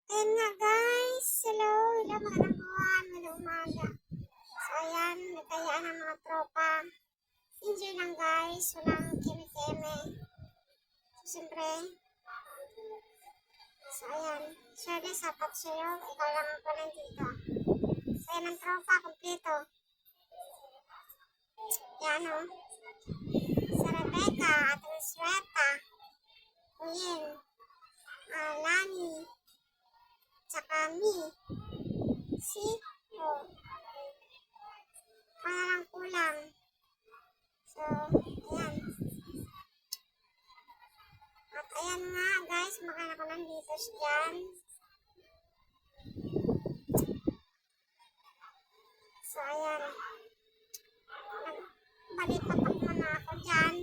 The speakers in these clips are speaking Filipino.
Ayan nga guys, hello, magandang buwan, magandang umaga. So ayan, nagkayaan ng mga tropa. Enjoy lang guys, walang keme-keme. So siyempre, so ayan, share din sapat sa'yo, ikaw lang ako nandito. So ayan ang tropa, kompleto. Yan o, sa Rebecca, at ang Sweta, Uyin, Lani, tsaka Mi, si, parang kulang. So, ayan. At ayan nga guys, makain ako ng litos dyan. So, ayan. Balipatak muna ako dyan.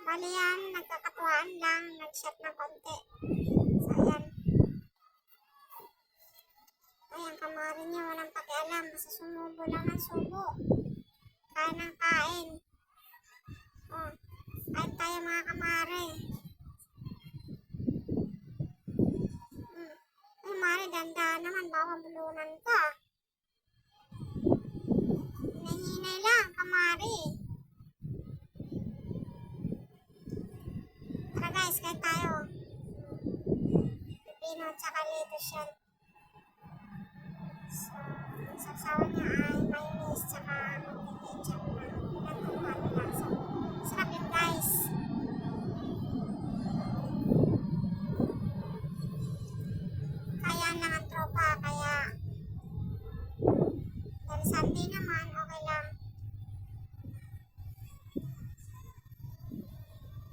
Bali yan, nagkakatuwaan lang, nag-shot ng konti. So, ayan. Ayan, kamarin niya, walang pakialam. Basta sumubo lang ng subo. Kain ng kain. Oh, kain tayo mga kamare. Ay, mare, dandahan naman. Baka bulunan ka. Hinahinay lang, kamare. Tara guys, kain tayo. Pipino at saka lettuce yan. So, ang saksawan niya ay mayonnaise tsaka ketchup na pinagkuhan nila. So, sarap yun guys. Kaya lang ang tropa, kaya dahil Sunday naman, okay lang.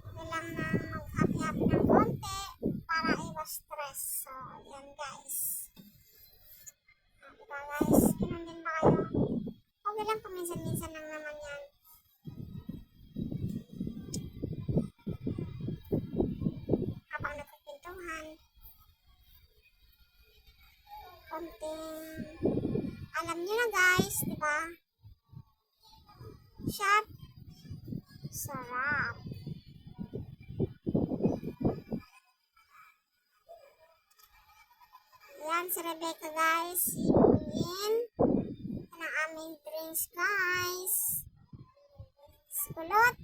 Okay lang na mag-happy-happy ng konti para iwas stress. So, yan guys. Diba guys, ganun din ba kayo? Okay lang paminsan-minsan lang naman yan. Habang nagpipintuhan, konting, alam nyo na guys, diba? Shot, sarap. Yan si Rebecca guys, si Uyin. Yan ang aming drinks guys. Skulot.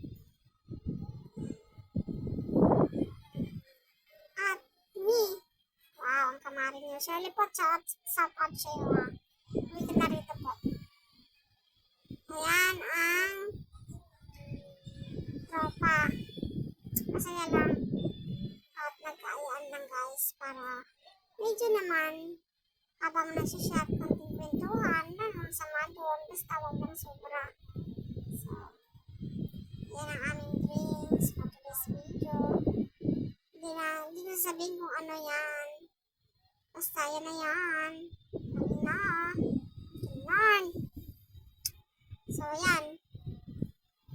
At me. Wow, ang kamarin niyo. Shirley po, shout out sa iyo ha. Uwi ka na rito po. Ayan ang tropa. Masaya lang. At nagkaayaan lang guys para medyo naman habang nasa-shot konting kwentuhan, lang sama doon, basta wag lang sobra. So, yan ang aming drinks for today's video. Hindi ko sabihin kung ano yan. Basta yan na yan. Yan. So, yan.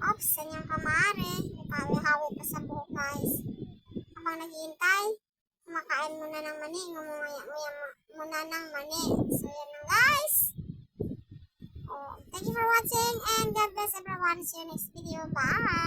Oops, yan yung kamare. Ipawi-hawi pa sa buhok guys. Habang naghihintay, kumakain muna ng mani, ngumumaya muna ng mani. So, yan lang guys. Oh, thank you for watching and God bless everyone. See you next video. Bye!